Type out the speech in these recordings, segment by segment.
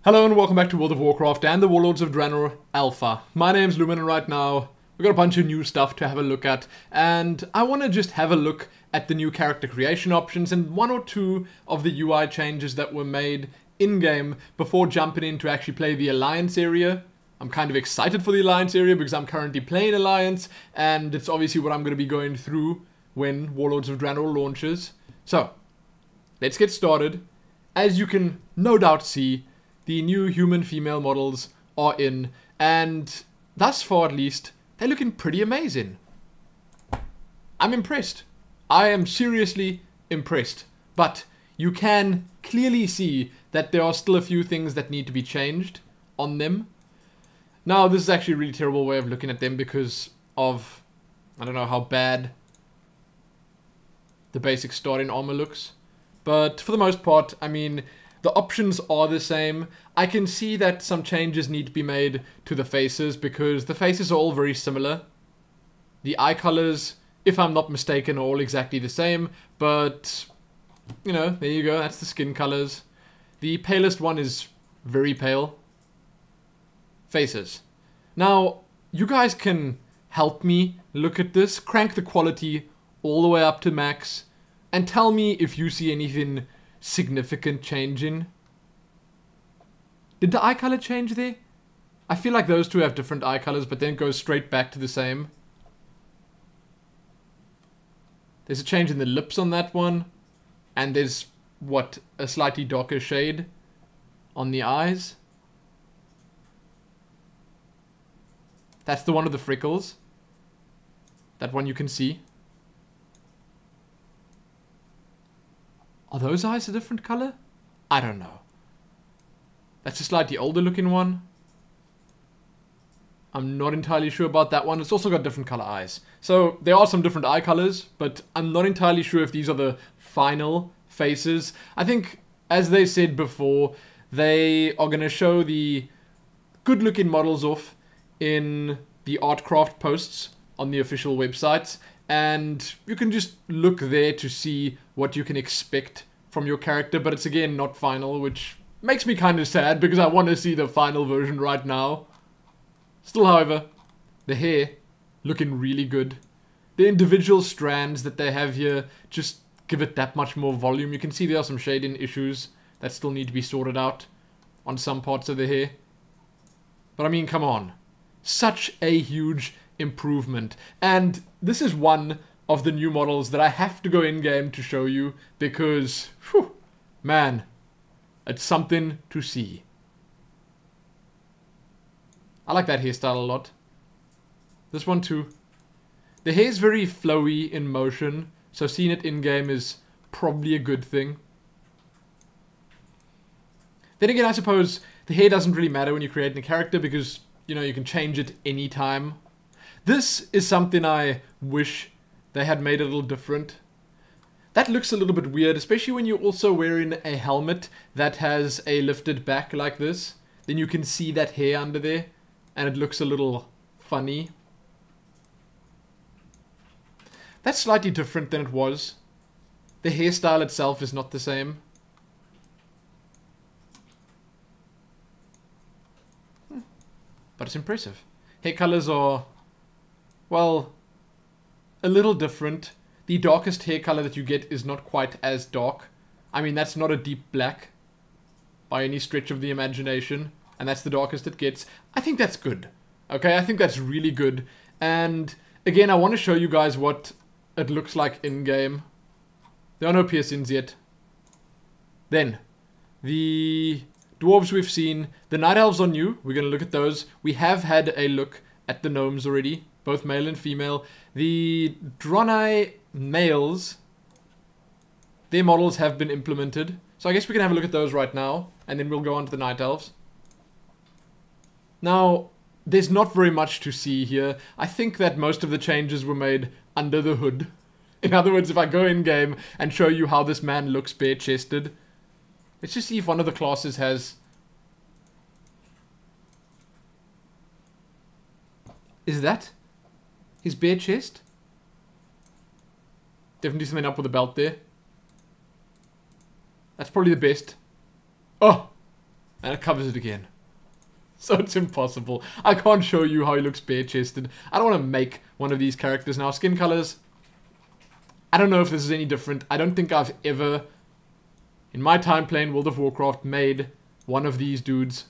Hello and welcome back to World of Warcraft and the Warlords of Draenor Alpha. My name's Lumin and right now we've got a bunch of new stuff to have a look at, and I want to just have a look at the new character creation options and one or two of the UI changes that were made in-game before jumping in to actually play the Alliance area. I'm kind of excited for the Alliance area because I'm currently playing Alliance and it's obviously what I'm going to be going through when Warlords of Draenor launches. So, let's get started. As you can no doubt see, the new human female models are in, and thus far at least, they're looking pretty amazing. I'm impressed. I am seriously impressed. But you can clearly see that there are still a few things that need to be changed on them. Now, this is actually a really terrible way of looking at them because of, I don't know how bad the basic starting armor looks. But for the most part, I mean, the options are the same. I can see that some changes need to be made to the faces because the faces are all very similar. The eye colors, if I'm not mistaken, are all exactly the same, but, you know, there you go, that's the skin colors. The palest one is very pale. Faces. Now, you guys can help me look at this, crank the quality all the way up to max, and tell me if you see anything significant changing. Did the eye color change there? I feel like those two have different eye colors, but then it goes straight back to the same. There's a change in the lips on that one, and there's, what, a slightly darker shade on the eyes. That's the one with the freckles. That one you can see. Are those eyes a different color? I don't know. That's a slightly older looking one. I'm not entirely sure about that one. It's also got different color eyes. So there are some different eye colors, but I'm not entirely sure if these are the final faces. I think, as they said before, they are going to show the good looking models off in the Artcraft posts on the official websites. And you can just look there to see what you can expect from your character, but it's again not final, which makes me kind of sad because I want to see the final version right now. Still, however, the hair looking really good. The individual strands that they have here just give it that much more volume. You can see there are some shading issues that still need to be sorted out on some parts of the hair. But I mean, come on. Such a huge improvement, and this is one of the new models that I have to go in-game to show you because, whew, man, it's something to see. I like that hairstyle a lot. This one too. The hair is very flowy in motion, so seeing it in-game is probably a good thing. Then again, I suppose the hair doesn't really matter when you're creating a character because, you know, you can change it anytime. This is something I wish they had made a little different. That looks a little bit weird, especially when you're also wearing a helmet that has a lifted back like this. Then you can see that hair under there, and it looks a little funny. That's slightly different than it was. The hairstyle itself is not the same. But it's impressive. Hair colors are, well, a little different. The darkest hair color that you get is not quite as dark. I mean, that's not a deep black by any stretch of the imagination. And that's the darkest it gets. I think that's good. Okay, I think that's really good. And again, I want to show you guys what it looks like in-game. There are no piercings yet. Then, the dwarves we've seen. The night elves are new. We're going to look at those. We have had a look at the gnomes already, both male and female. The Draenei males, their models have been implemented. So I guess we can have a look at those right now, and then we'll go on to the night elves. Now, there's not very much to see here. I think that most of the changes were made under the hood. In other words, if I go in-game and show you how this man looks bare-chested, let's just see if one of the classes has... Is that his bare chest? Definitely something up with the belt there. That's probably the best. Oh! And it covers it again. So it's impossible. I can't show you how he looks bare-chested. I don't want to make one of these characters now. Skin colors. I don't know if this is any different. I don't think I've ever, in my time playing World of Warcraft, made one of these dudes.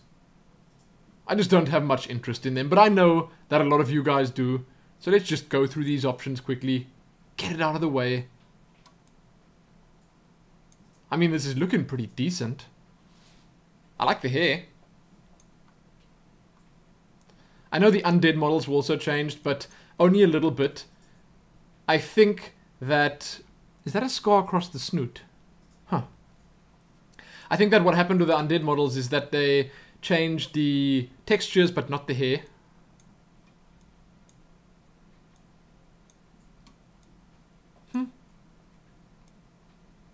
I just don't have much interest in them. But I know that a lot of you guys do. So let's just go through these options quickly. Get it out of the way. I mean, this is looking pretty decent. I like the hair. I know the Undead models were also changed, but only a little bit. I think that... Is that a scar across the snoot? Huh. I think that what happened with the Undead models is that they changed the textures, but not the hair.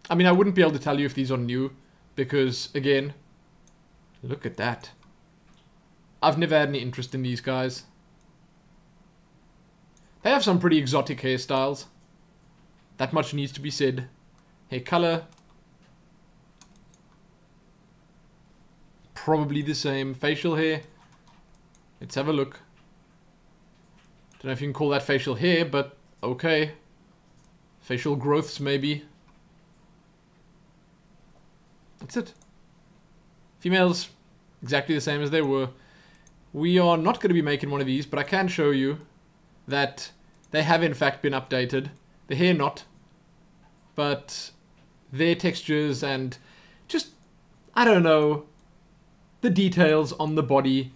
I mean, I wouldn't be able to tell you if these are new, because, again, look at that. I've never had any interest in these guys. They have some pretty exotic hairstyles. That much needs to be said. Hair color. Probably the same. Facial hair. Let's have a look. Don't know if you can call that facial hair, but okay. Facial growths, maybe. That's it. Females, exactly the same as they were. We are not going to be making one of these, but I can show you that they have in fact been updated. The hair not, but their textures and just, I don't know, the details on the body,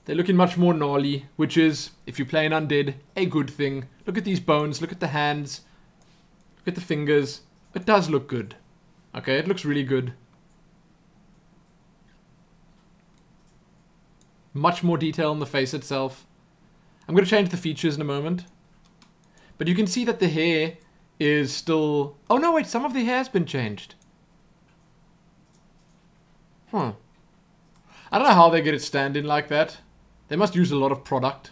they're looking much more gnarly, which is, if you play an Undead, a good thing. Look at these bones, look at the hands, look at the fingers. It does look good. Okay, it looks really good. Much more detail on the face itself. I'm going to change the features in a moment. But you can see that the hair is still... Oh no, wait, some of the hair has been changed. I don't know how they get it standing like that. They must use a lot of product.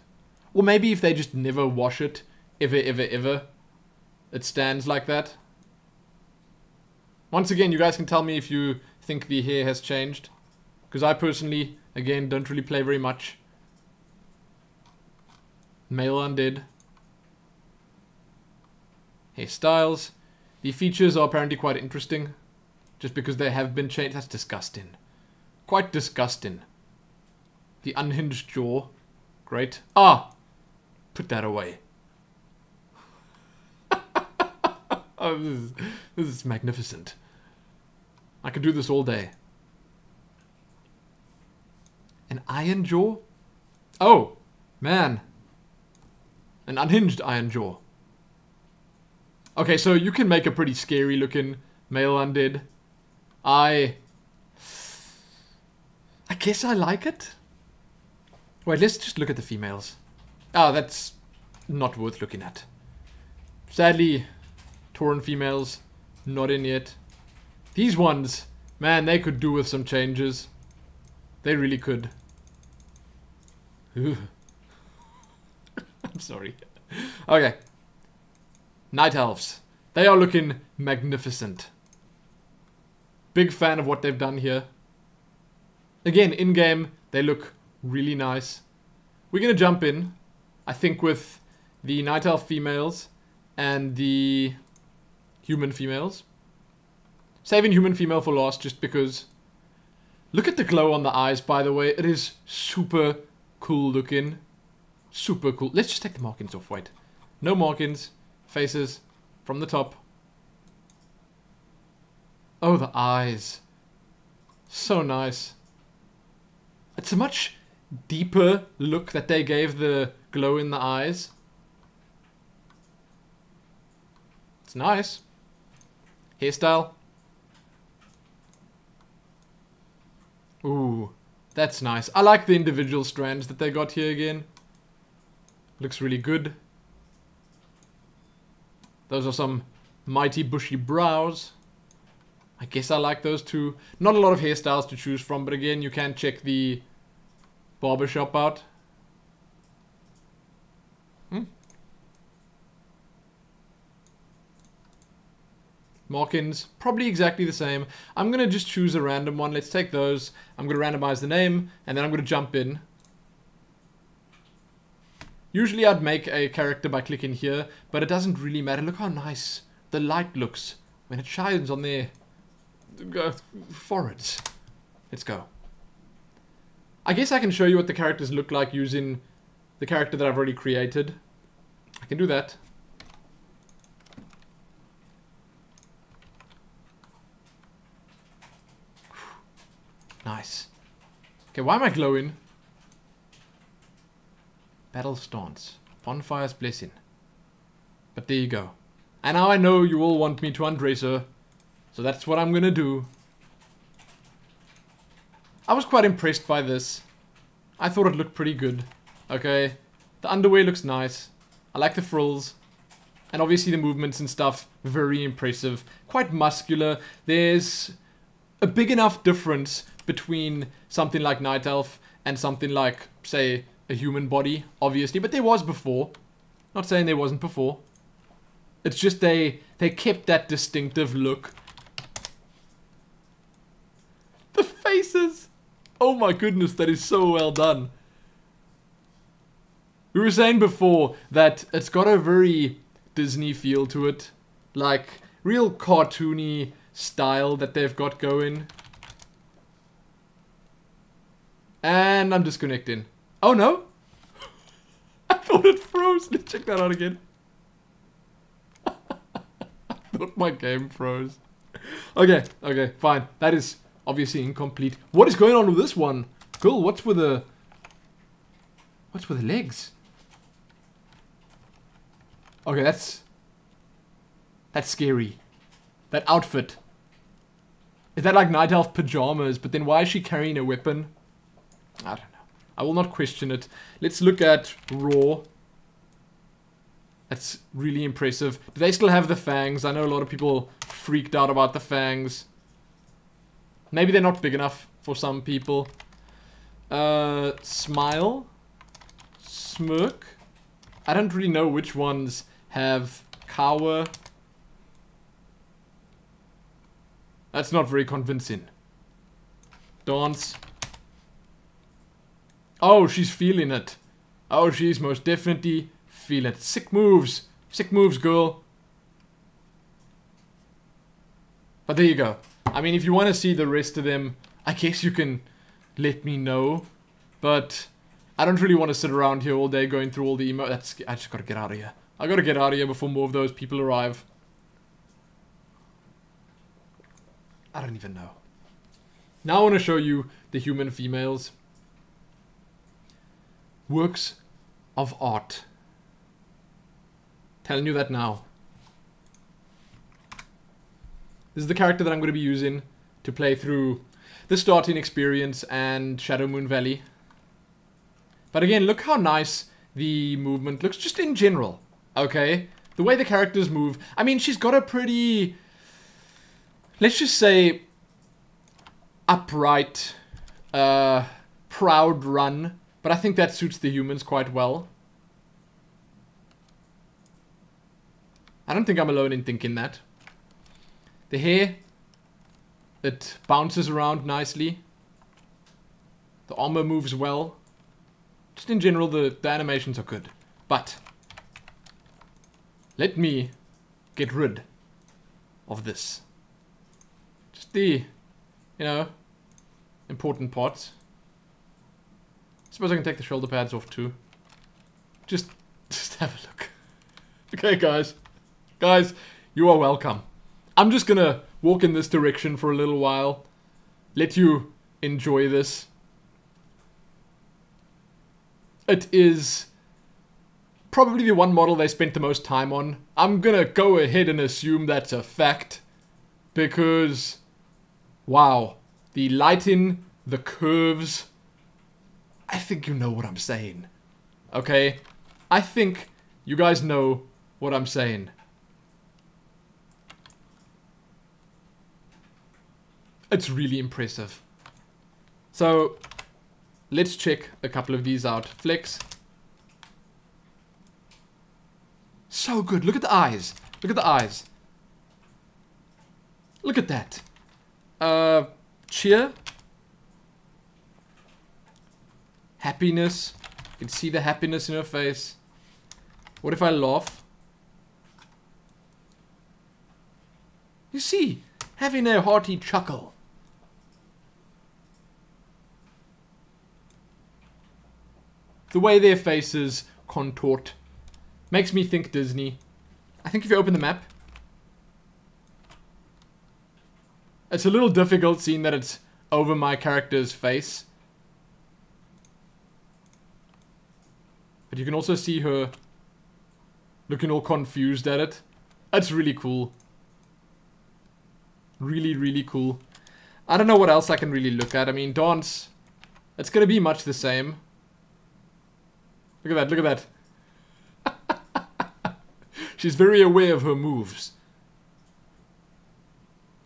Or maybe if they just never wash it, ever, it stands like that. Once again, you guys can tell me if you think the hair has changed. Because I personally... Again, don't really play very much. Male Undead. Hairstyles. The features are apparently quite interesting. Just because they have been changed. That's disgusting. Quite disgusting. The unhinged jaw. Great. Ah! Put that away. Oh, this is magnificent. I could do this all day. An iron jaw? Oh, man. An unhinged iron jaw. Okay, so you can make a pretty scary looking male undead. I guess I like it. Wait, let's just look at the females. Oh, that's not worth looking at. Sadly, Tauren females, not in yet. These ones, man, they could do with some changes. They really could. I'm sorry. Okay. Night Elves. They are looking magnificent. Big fan of what they've done here. Again, in-game, they look really nice. We're going to jump in, I think, with the Night Elf females and the human females. Saving human female for last just because... Look at the glow on the eyes, by the way. It is super cool looking. Super cool. Let's just take the markings off. Wait. No markings. Faces. From the top. Oh, the eyes. So nice. It's a much deeper look that they gave the glow in the eyes. It's nice. Hairstyle. Ooh, that's nice. I like the individual strands that they got here again. Looks really good. Those are some mighty bushy brows. I guess I like those too. Not a lot of hairstyles to choose from, but again, you can check the barbershop out. Markings, probably exactly the same. I'm going to just choose a random one. Let's take those. I'm going to randomize the name, and then I'm going to jump in. Usually I'd make a character by clicking here, but it doesn't really matter. Look how nice the light looks when it shines on their foreheads. Let's go. I guess I can show you what the characters look like using the character that I've already created. I can do that. Nice. Okay, why am I glowing? Battle stance. Bonfire's blessing. But there you go. And now I know you all want me to undress her. So that's what I'm gonna do. I was quite impressed by this. I thought it looked pretty good. Okay. The underwear looks nice. I like the frills. And obviously the movements and stuff, very impressive. Quite muscular. There's a big enough difference between something like Night Elf and something like, say, a human body, obviously. But there was before. Not saying there wasn't before. It's just they kept that distinctive look. The faces! Oh my goodness, that is so well done. We were saying before that it's got a very Disney feel to it. Like, real cartoony style that they've got going. And I'm disconnecting. Oh no! I thought it froze. Let's check that out again. I thought my game froze. Okay, okay, fine. That is obviously incomplete. What is going on with this one? Cool, what's with the legs? Okay, that's scary. That outfit. Is that like Night Elf pajamas? But then why is she carrying a weapon? I don't know. I will not question it. Let's look at Raw. That's really impressive. Do they still have the fangs? I know a lot of people freaked out about the fangs. Maybe they're not big enough for some people. Smile. Smirk. I don't really know which ones have cower. That's not very convincing. Dance. Oh, she's feeling it. Oh, she's most definitely feeling it. Sick moves. Sick moves, girl. But there you go. I mean, if you want to see the rest of them, I guess you can let me know. But I don't really want to sit around here all day going through all the emo. I just gotta get out of here. I gotta get out of here before more of those people arrive. I don't even know. Now I want to show you the human females. Works of art. Telling you that now. This is the character that I'm going to be using to play through the starting experience and Shadow Moon Valley. But again, look how nice the movement looks just in general. Okay? The way the characters move. I mean, she's got a pretty, let's just say, upright, proud run. But I think that suits the humans quite well. I don't think I'm alone in thinking that. The hair, it bounces around nicely. The armor moves well. Just in general, the animations are good. But let me get rid of this. Just the, you know, important parts. Suppose I can take the shoulder pads off too. Just have a look. Okay, guys. Guys, you are welcome. I'm just gonna walk in this direction for a little while. Let you enjoy this. It is probably the one model they spent the most time on. I'm gonna go ahead and assume that's a fact. Because, wow. The lighting, the curves. I think you know what I'm saying. Okay? I think you guys know what I'm saying. It's really impressive. So, let's check a couple of these out. Flex. So good. Look at the eyes. Look at the eyes. Look at that. Cheer. Happiness. You can see the happiness in her face. What if I laugh? You see, having a hearty chuckle. The way their faces contort makes me think Disney. I think if you open the map, it's a little difficult seeing that it's over my character's face. But you can also see her looking all confused at it. That's really cool. Really, really cool. I don't know what else I can really look at. I mean, dance, it's going to be much the same. Look at that, look at that. She's very aware of her moves.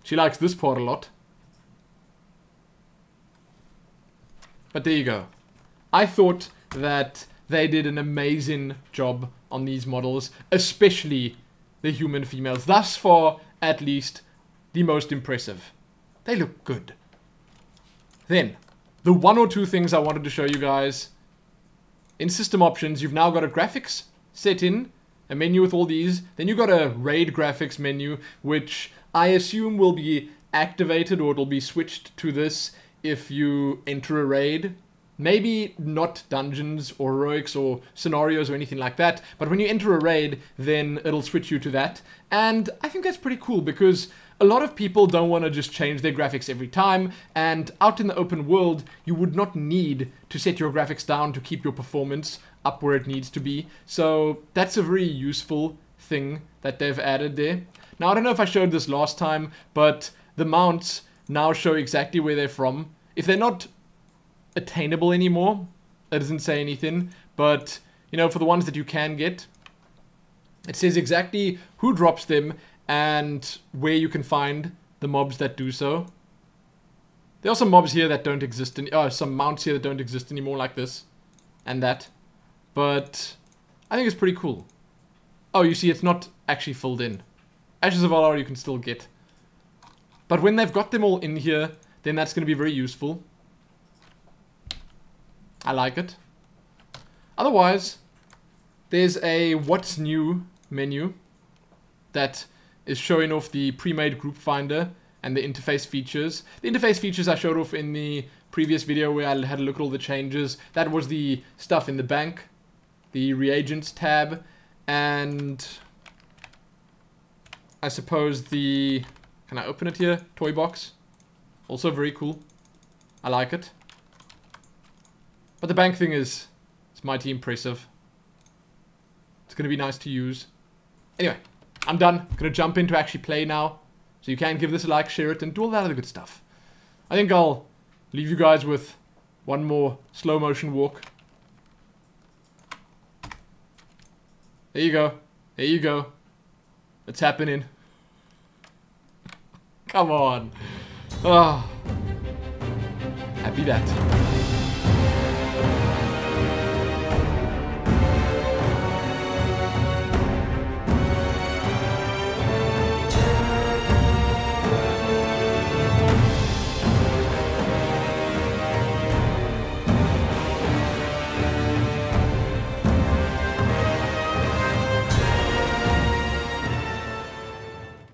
She likes this part a lot. But there you go. I thought that they did an amazing job on these models, especially the human females. Thus far, at least, the most impressive. They look good. Then, the one or two things I wanted to show you guys. In system options, you've now got a graphics set in, a menu with all these. Then you've got a raid graphics menu, which I assume will be activated or it'll be switched to this if you enter a raid. Maybe not dungeons or heroics or scenarios or anything like that, but when you enter a raid, then it'll switch you to that. And I think that's pretty cool because a lot of people don't want to just change their graphics every time, and out in the open world, you would not need to set your graphics down to keep your performance up where it needs to be. So that's a very useful thing that they've added there. Now, I don't know if I showed this last time, but the mounts now show exactly where they're from. If they're not attainable anymore, that doesn't say anything, but you know, for the ones that you can get, it says exactly who drops them and where you can find the mobs that do so. There are some mobs here that don't exist, some mounts here that don't exist anymore, like this and that, but I think it's pretty cool. Oh, you see, it's not actually filled in. Ashes of Valor you can still get, but when they've got them all in here, then that's going to be very useful. I like it. Otherwise, there's a what's new menu that is showing off the pre-made group finder and the interface features. The interface features I showed off in the previous video where I had a look at all the changes. That was the stuff in the bank, the reagents tab, and I suppose the, can I open it here? Toy box. Also very cool. I like it. But the bank thing is, it's mighty impressive. It's going to be nice to use. Anyway, I'm done. Going to jump in to actually play now. So you can give this a like, share it, and do all that other good stuff. I think I'll leave you guys with one more slow motion walk. There you go. There you go. It's happening. Come on. Oh. Happy that.